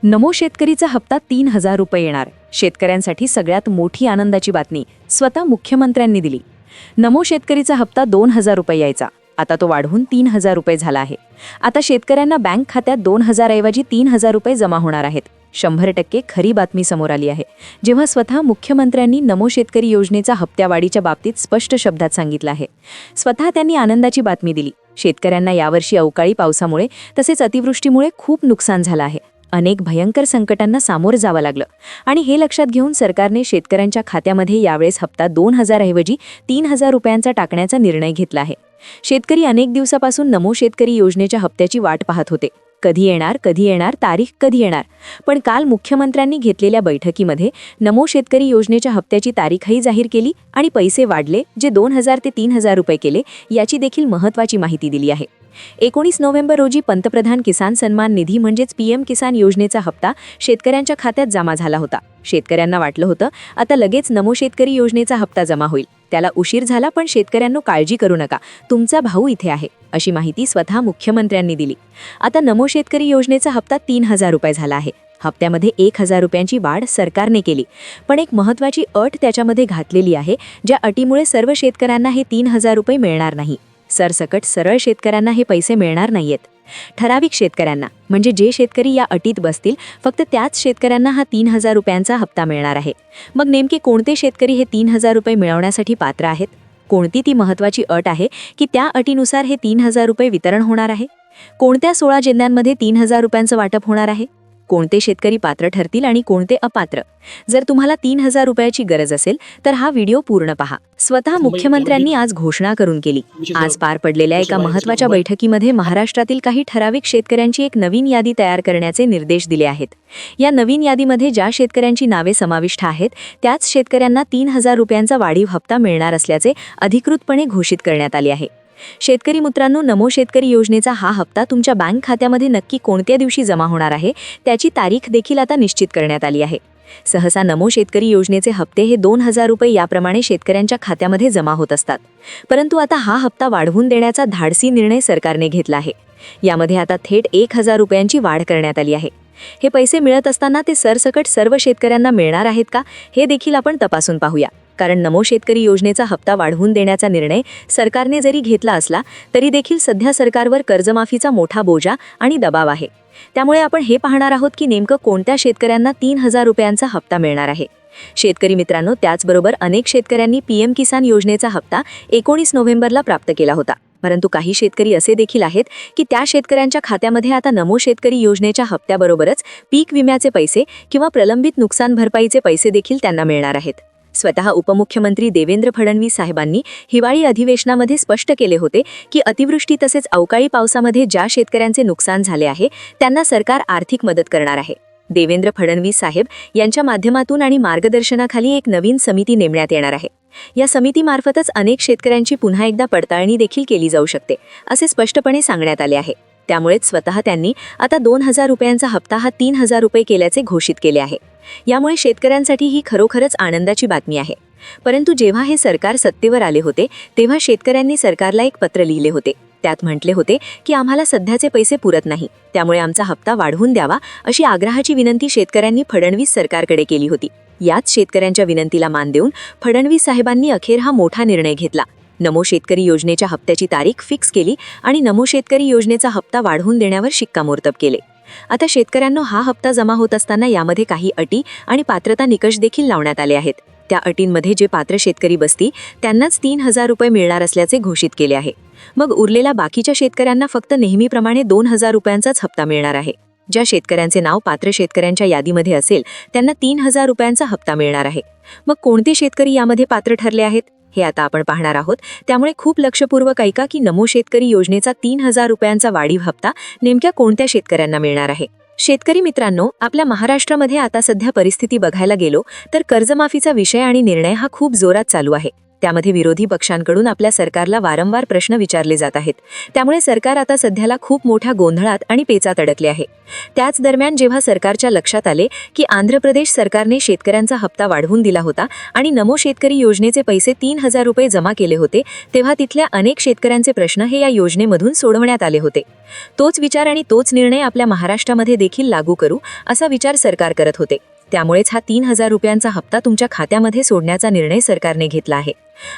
नमो शेतकरीचा हप्ता 3,000 रुपये येणार. शेतकऱ्यांसाठी सगळ्यात मोठी आनंदाची बातमी स्वतः मुख्यमंत्र्यांनी दिली. नमो शेतकरीचा हप्ता 2,000 रुपये यायचा, आता तो वाढवून 3,000 रुपये झाला आहे. आता शेतकऱ्यांना बँक खात्यात 2,000 ऐवजी 3,000 रुपये जमा होणार आहेत. 100% खरी बातमी समोर आली आहे, जेव्हा स्वतः मुख्यमंत्र्यांनी नमो शेतकरी योजनेचा हप्त्यावाढीच्या बाबतीत स्पष्ट शब्दात सांगितलं आहे. स्वतः त्यांनी आनंदाची बातमी दिली. शेतकऱ्यांना यावर्षी अवकाळी पावसामुळे तसेच अतिवृष्टीमुळे खूप नुकसान झालं आहे. अनेक भयंकर संकटांना सामोरं जावं लागलं आणि हे लक्षात घेऊन सरकारने शेतकऱ्यांच्या खात्यामध्ये यावेळेस हप्ता 2,000 ऐवजी 3,000 रुपयांचा टाकण्याचा निर्णय घेतला आहे. शेतकरी अनेक दिवसापासून नमो शेतकरी योजनेच्या हप्त्याची वाट पाहत होते. कधी येणार, तारीख कधी येणार. पण काल मुख्यमंत्र्यांनी घेतलेल्या बैठकीमध्ये नमो शेतकरी योजनेच्या हप्त्याची तारीखही जाहीर केली आणि पैसे वाढले, जे 2,000 ते 3,000 रुपये केले, याची देखील महत्त्वाची माहिती दिली आहे. 19 नोव्हेंबर रोजी पंतप्रधान किसान सन्मान निधी म्हणजेच PM किसान योजनेचा हप्ता शेतकऱ्यांच्या खात्यात जमा झाला होता. शेतकऱ्यांना वाटलं होतं आता लगेच नमो शेतकरी योजनेचा हप्ता जमा होईल. त्याला उशीर झाला, पण शेतकऱ्यांनो काळजी करू नका, तुमचा भाऊ इथे आहे, अशी माहिती स्वतः मुख्यमंत्र्यांनी दिली. आता नमो शेतकरी योजनेचा हप्ता 3,000 रुपये झाला आहे. हप्त्यामध्ये 1,000 रुपयांची वाढ सरकारने केली, पण एक महत्त्वाची अट त्याच्यामध्ये घातलेली आहे, ज्या अटीमुळे सर्व शेतकऱ्यांना हे 3,000 रुपये मिळणार नाही. सरसकट सरळ शेतकऱ्यांना हे पैसे मिळणार नाहीयेत. ठराविक शेतकऱ्यांना, म्हणजे जे शेतकरी या अटीत बसतील, फक्त त्याच शेतकऱ्यांना हा 3,000 रुपयांचा हप्ता मिळणार आहे. मग नेमके कोणते शेतकरी हे 3,000 रुपये मिळवण्यासाठी पात्र आहेत? कोणती ती महत्त्वाची अट आहे की त्या अटीनुसार हे 3,000 रुपये वितरण होणार आहे? कोणत्या 16 जिल्ह्यांमध्ये 3,000 रुपयांचं वाटप होणार आहे? कोणते शेतकरी पात्र ठरतील आणि कोणते अपात्र? जर तुम्हाला 3,000 रुपयाची गरज असेल तर हा व्हिडिओ पूर्ण पहा. स्वतः मुख्यमंत्र्यांनी आज घोषणा करून केली. आज पार पडलेल्या एका महत्त्वाच्या बैठकीमध्ये महाराष्ट्रातील काही ठराविक शेतकऱ्यांची एक नवीन यादी तयार करण्याचे निर्देश दिले आहेत. या नवीन यादीमध्ये ज्या शेतकऱ्यांची नावे समाविष्ट आहेत त्याच शेतकऱ्यांना 3,000 रुपयांचा वाढीव हप्ता मिळणार असल्याचे अधिकृतपणे घोषित करण्यात आले आहे. शेतकरी मित्रांनो, नमो शेतकरी योजनेचा हा हप्ता तुमच्या बँक खात्यामध्ये नक्की कोणत्या दिवशी जमा होणार आहे त्याची तारीख देखील आता निश्चित करण्यात आली आहे. सहसा नमो शेतकरी योजनेचे हप्ते हे 2,000 रुपये याप्रमाणे शेतकऱ्यांच्या खात्यामध्ये जमा होत असतात. परंतु आता हा हप्ता वाढवून देण्याचा धाडसी निर्णय सरकारने घेतला आहे. यामध्ये आता थेट 1,000 रुपयांची वाढ करण्यात आली आहे. हे पैसे मिळत असताना ते सरसकट सर्व शेतकऱ्यांना मिळणार आहेत का, हे देखील आपण तपासून पाहूया. कारण नमो शेतकरी योजनेचा हप्ता वाढवून देण्याचा निर्णय सरकारने जरी घेतला असला तरी देखील सध्या सरकारवर कर्जमाफीचा मोठा बोजा आणि दबाव आहे. त्यामुळे आपण हे पाहणार आहोत की नेमकं कोणत्या शेतकऱ्यांना 3,000 रुपयांचा हप्ता मिळणार आहे. शेतकरी मित्रांनो, त्याचबरोबर अनेक शेतकऱ्यांनी PM किसान योजनेचा हप्ता 19 नोव्हेंबरला प्राप्त केला होता. परंतु काही शेतकरी असे देखील आहेत की त्या शेतकऱ्यांच्या खात्यामध्ये आता नमो शेतकरी योजनेच्या हप्त्याबरोबरच पीक विम्याचे पैसे किंवा प्रलंबित नुकसान भरपाईचे पैसे देखील त्यांना मिळणार आहेत. स्वतः उपमुख्यमंत्री देवेंद्र फडणवीस साहेबांनी हिवाळी अधिवेशनामध्ये स्पष्ट केले होते की अतिवृष्टी तसेच अवकाळी पावसामध्ये ज्या शेतकऱ्यांचे नुकसान झाले आहे त्यांना सरकार आर्थिक मदत करणार आहे. देवेंद्र फडणवीस साहेब यांच्या माध्यमातून आणि मार्गदर्शनाखाली एक नवीन समिती नेमण्यात येणार आहे. या समितीमार्फतच अनेक शेतकऱ्यांची पुन्हा एकदा पडताळणी देखील केली जाऊ शकते, असे स्पष्टपणे सांगण्यात आले आहे. त्यामुळेच स्वतः त्यांनी आता 2,000 रुपयांचा हप्ता हा 3,000 रुपये केल्याचे घोषित केले आहे. यामुळे शेतकऱ्यांसाठी ही खरोखरच आनंदाची बातमी आहे. परंतु जेव्हा हे सरकार सत्तेवर आले होते तेव्हा शेतकऱ्यांनी सरकारला एक पत्र लिहिले होते. त्यात म्हटले होते की आम्हाला सध्याचे पैसे पुरत नाही, त्यामुळे आमचा हप्ता वाढवून द्यावा, अशी आग्रहाची विनंती शेतकऱ्यांनी फडणवीस सरकारकडे केली होती. याच शेतकऱ्यांच्या विनंतीला मान देऊन फडणवीस साहेबांनी अखेर हा मोठा निर्णय घेतला. नमो शेतकरी योजनेच्या हप्त्याची तारीख फिक्स केली आणि नमो शेतकरी योजनेचा हप्ता वाढवून देण्यावर शिक्कामोर्तब केले. आता शेतकऱ्यांनो, हा हप्ता जमा होत असताना यामध्ये काही अटी आणि पात्रता निकष देखील लावण्यात आले आहेत. त्या अटींमध्ये जे पात्र शेतकरी बसतील त्यांनाच 3,000 रुपये मिळणार असल्याचे घोषित केले आहे. मग उरलेल्या बाकीच्या शेतकऱ्यांना फक्त नेहमीप्रमाणे 2,000 रुपयांचाच हप्ता मिळणार आहे. ज्या शेतकऱ्यांचे नाव पात्र शेतकऱ्यांच्या यादीमध्ये असेल त्यांना 3,000 रुपयांचा हप्ता मिळणार आहे. मग कोणते शेतकरी यामध्ये पात्र ठरले आहेत हे आता आपण पाहणार आहोत. त्यामुळे खूप लक्षपूर्वक ऐका की नमो शेतकरी योजनेचा 3,000 रुपयांचा वाढीव हप्ता नेमक्या कोणत्या शेतकऱ्यांना मिळणार आहे. शेतकरी मित्रांनो, आपल्या महाराष्ट्रामध्ये आता सध्या परिस्थिती बघायला गेलो तर कर्जमाफीचा विषय आणि निर्णय हा खूप जोरात चालू आहे. त्यामध्ये विरोधी पक्षांकडून आपल्या सरकारला वारंवार प्रश्न विचारले जात आहेत. त्यामुळे सरकार आता सध्याला खूप मोठ्या गोंधळात आणि पेचात अडकले आहे. त्याच दरम्यान जेव्हा सरकारच्या लक्षात आले की आंध्र प्रदेश सरकारने शेतकऱ्यांचा हप्ता वाढवून दिला होता आणि नमो शेतकरी योजनेचे पैसे 3,000 रुपये जमा केले होते, तेव्हा तिथल्या अनेक शेतकऱ्यांचे प्रश्न हे या योजनेमधून सोडवण्यात आले होते. तोच विचार आणि तोच निर्णय आपल्या महाराष्ट्रामध्ये देखील लागू करू असा विचार सरकार करत होते. त्यामुळेच हा 3,000 रुपयांचा हप्ता तुमच्या खात्यामध्ये सोडण्याचा निर्णय सरकारने घेतला आहे.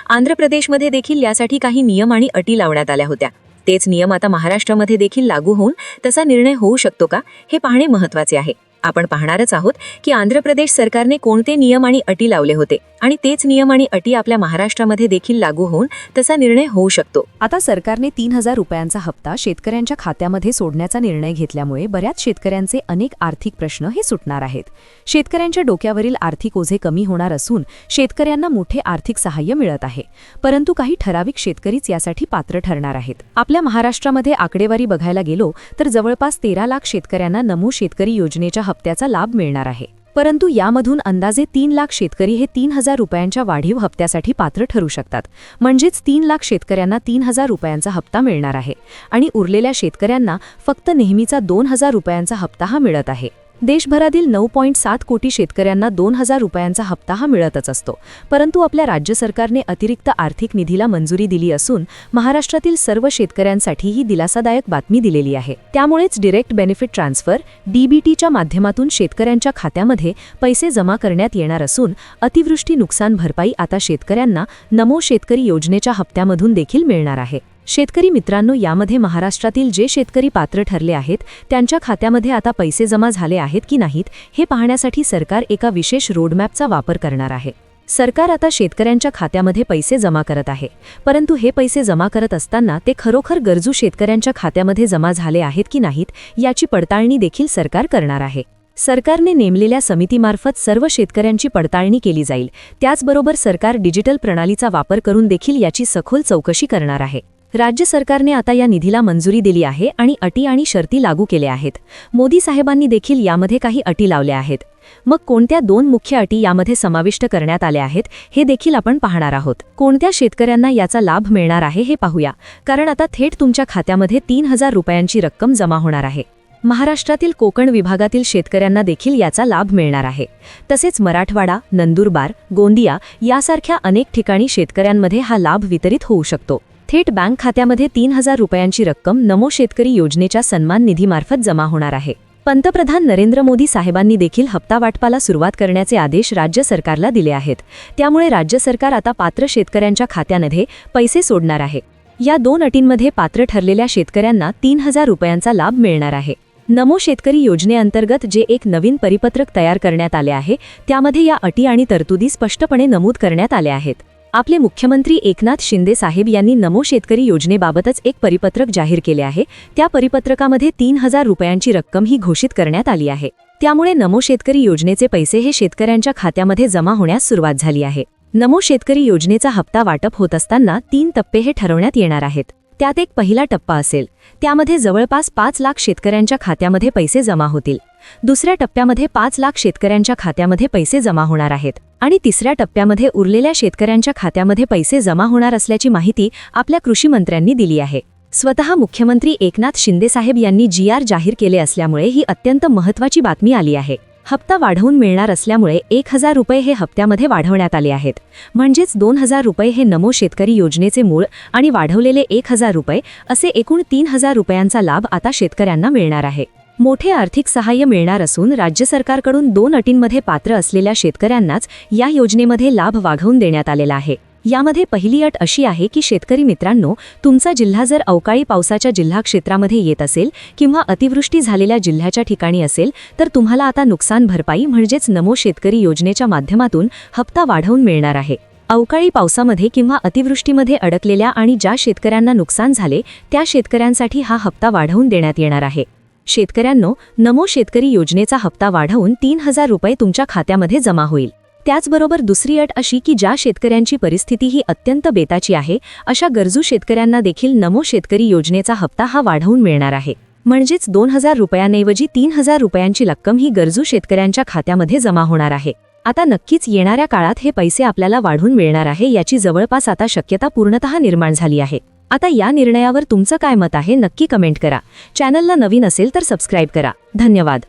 आंध्र प्रदेशमध्ये देखील यासाठी काही नियम आणि अटी लावण्यात आल्या होत्या. तेच नियम आता महाराष्ट्रामध्ये देखील लागू होऊन तसा निर्णय होऊ शकतो का हे पाहणे महत्त्वाचे आहे. आपण पाहणारच आहोत की आंध्र प्रदेश सरकारने कोणते नियम आणि अटी लावले होते आणि तेच नियम आणि अटी आपल्या महाराष्ट्रामध्ये देखील लागू होऊन तसा निर्णय होऊ शकतो. आता सरकारने 3,000 रुपयांचा हप्ता शेतकऱ्यांच्या खात्यामध्ये सोडण्याचा निर्णय घेतल्यामुळे बऱ्याच शेतकऱ्यांचे अनेक आर्थिक प्रश्न हे सुटणार आहेत. शेतकऱ्यांच्या डोक्यावरील आर्थिक ओझे कमी होणार असून शेतकऱ्यांना मोठे आर्थिक सहाय्य मिळत आहे. परंतु काही ठराविक शेतकरीच यासाठी पात्र ठरणार आहेत. आपल्या महाराष्ट्रामध्ये आकडेवारी बघायला गेलो तर जवळपास 13 लाख शेतकऱ्यांना नमो शेतकरी योजनेच्या हप्त्याचा लाभ मिळणार आहे. परंतु यामधून अंदाजे 3 लाख शेतकरी हे 3,000 रुपयांच्या वाढीव हप्त्यासाठी पात्र ठरू शकतात. म्हणजेच 3 लाख शेतकऱ्यांना 3,000 रुपयांचा हप्ता मिळणार आहे आणि उरलेल्या शेतकऱ्यांना फक्त नेहमीचा 2,000 रुपयांचा हप्ता हा मिळत आहे. देशभरातील 9.7 कोटी शेतकऱ्यांना 2,000 रुपयांचा हप्ता हा मिळतच असतो. परंतु आपल्या राज्य सरकारने अतिरिक्त आर्थिक निधीला मंजुरी दिली असून महाराष्ट्रातील सर्व शेतकऱ्यांसाठी ही दिलासादायक बातमी दिलेली आहे. त्यामुळेच डायरेक्ट बेनिफिट ट्रान्सफर DBTच्या माध्यमातून शेतकऱ्यांच्या खात्यामध्ये पैसे जमा करण्यात येणार असून अतिवृष्टी नुकसान भरपाई आता शेतकऱ्यांना नमो शेतकरी योजनेच्या हप्त्यामधून देखील मिळणार आहे. शेतकरी मित्रांनो, यामध्ये महाराष्ट्रातील जे शेतकरी पात्र ठरले आहेत त्यांच्या खात्यामध्ये आता पैसे जमा झाले आहेत की नाहीत हे पाहण्यासाठी सरकार एका विशेष रोडमॅपचा वापर करणार आहे. सरकार आता शेतकऱ्यांच्या खात्यामध्ये पैसे जमा करत आहे. परंतु हे पैसे जमा करत असताना ते खरोखर गरजू शेतकऱ्यांच्या खात्यामध्ये जमा झाले आहेत की नाहीत याची पडताळणी देखील सरकार करणार आहे. सरकारने नेमलेल्या समितीमार्फत सर्व शेतकऱ्यांची पडताळणी केली जाईल. त्याचबरोबर सरकार डिजिटल प्रणालीचा वापर करून देखील याची सखोल चौकशी करणार आहे. राज्य सरकारने आता या निधीला मंजुरी दिली आहे आणि अटी आणि शर्ती लागू केल्या आहेत. मोदी साहेबांनी देखील यामध्ये काही अटी लावल्या आहेत. मग कोणत्या 2 मुख्य अटी यामध्ये समाविष्ट करण्यात आल्या आहेत हे देखील आपण पाहणार आहोत. कोणत्या शेतकऱ्यांना याचा लाभ मिळणार आहे हे पाहूया, कारण आता थेट तुमच्या खात्यामध्ये 3,000 रुपयांची रक्कम जमा होणार आहे. महाराष्ट्रातील कोकण विभागातील शेतकऱ्यांना देखील याचा लाभ मिळणार आहे. तसेच मराठवाडा, नंदुरबार, गोंदिया यासारख्या अनेक ठिकाणी शेतकऱ्यांमध्ये हा लाभ वितरित होऊ शकतो. थेट बँक खात्यामध्ये 3,000 रुपयांची रक्कम नमो शेतकरी योजनेच्या सन्मान निधीमार्फत जमा होणार आहे. पंतप्रधान नरेंद्र मोदी साहेबांनी देखील हप्ता वाटपाला सुरुवात करण्याचे आदेश राज्य सरकारला दिले आहेत. त्यामुळे राज्य सरकार आता पात्र शेतकऱ्यांच्या खात्यामध्ये पैसे सोडणार आहे. या 2 अटींमध्ये पात्र ठरलेल्या शेतकऱ्यांना 3,000 रुपयांचा लाभ मिळणार आहे. नमो शेतकरी योजनेअंतर्गत जे एक नवीन परिपत्रक तयार करण्यात आले आहे त्यामध्ये या अटी आणि तरतुदी स्पष्टपणे नमूद करण्यात आल्या आहेत. आपले मुख्यमंत्री एकनाथ शिंदे साहेब यांनी नमो शेतकरी योजनेबाबतच एक परिपत्रक जाहीर केले आहे. त्या परिपत्रकामध्ये 3,000 रुपयांची रक्कम ही घोषित करण्यात आली आहे. त्यामुळे नमो शेतकरी योजनेचे पैसे हे शेतकऱ्यांच्या खात्यामध्ये जमा होण्यास सुरुवात झाली आहे. नमो शेतकरी योजनेचा हप्ता वाटप होत असताना 3 टप्पे हे ठरवण्यात येणार आहेत. त्यात एक पहिला टप्पा असेल. त्यामध्ये जवळपास 5 लाख शेतकऱ्यांच्या खात्यामध्ये पैसे जमा होतील. दुसऱ्या टप्प्यामध्ये 5 लाख शेतकऱ्यांच्या खात्यामध्ये पैसे जमा होणार आहेत आणि तिसऱ्या टप्प्यामध्ये उरलेल्या शेतकऱ्यांच्या खात्यामध्ये पैसे जमा होणार असल्याची माहिती आपल्या कृषी मंत्र्यांनी दिली आहे. स्वतः मुख्यमंत्री एकनाथ शिंदे साहेब यांनी GR जाहीर केले असल्यामुळे ही अत्यंत महत्त्वाची बातमी आली आहे. हप्ता वाढवून मिळणार असल्यामुळे 1,000 रुपये हे हप्त्यामध्ये वाढवण्यात आले आहेत. म्हणजेच 2,000 रुपये हे नमो शेतकरी योजनेचे मूळ आणि वाढवलेले 1,000 रुपये असे एकूण 3,000 रुपयांचा लाभ आता शेतकऱ्यांना मिळणार आहे. मोठे आर्थिक सहाय्य मिळणार असून राज्य सरकारकडून 2 अटींमध्ये पात्र असलेल्या शेतकऱ्यांनाच या योजनेमध्ये लाभ वाढवून देण्यात आलेला आहे. यामध्ये पहिली अट अशी आहे की शेतकरी मित्रांनो, तुमचा जिल्हा जर अवकाळी पावसाच्या जिल्हा क्षेत्रामध्ये येत असेल किंवा अतिवृष्टी झालेल्या जिल्ह्याच्या ठिकाणी असेल तर तुम्हाला आता नुकसान भरपाई म्हणजेच नमो शेतकरी योजनेच्या माध्यमातून हप्ता वाढवून मिळणार आहे. अवकाळी पावसामध्ये किंवा अतिवृष्टीमध्ये अडकलेल्या आणि ज्या शेतकऱ्यांना नुकसान झाले त्या शेतकऱ्यांसाठी हा हप्ता वाढवून देण्यात येणार आहे. शेतकऱ्यांनो, नमो शेतकरी योजनेचा हप्ता वाढवून 3,000 रुपये तुमच्या खात्यामध्ये जमा होईल. त्याचबरोबर दुसरी अट अशी की ज्या शेतकऱ्यांची परिस्थिती ही अत्यंत बेताची आहे अशा गरजू शेतकऱ्यांना देखील नमो शेतकरी योजनेचा हप्ता हा वाढवून मिळणार आहे. म्हणजेच 2,000 रुपयांऐवजी 3,000 रुपयांची रक्कम ही गरजू शेतकऱ्यांच्या खात्यामध्ये जमा होणार आहे. आता नक्कीच येणाऱ्या काळात हे पैसे आपल्याला वाढून मिळणार आहे याची जवळपास आता शक्यता पूर्णतः निर्माण झाली आहे. आता या निर्णयावर तुमचं काय मत आहे नक्की कमेंट करा. चॅनलला नवीन असेल तर सबस्क्राईब करा. धन्यवाद.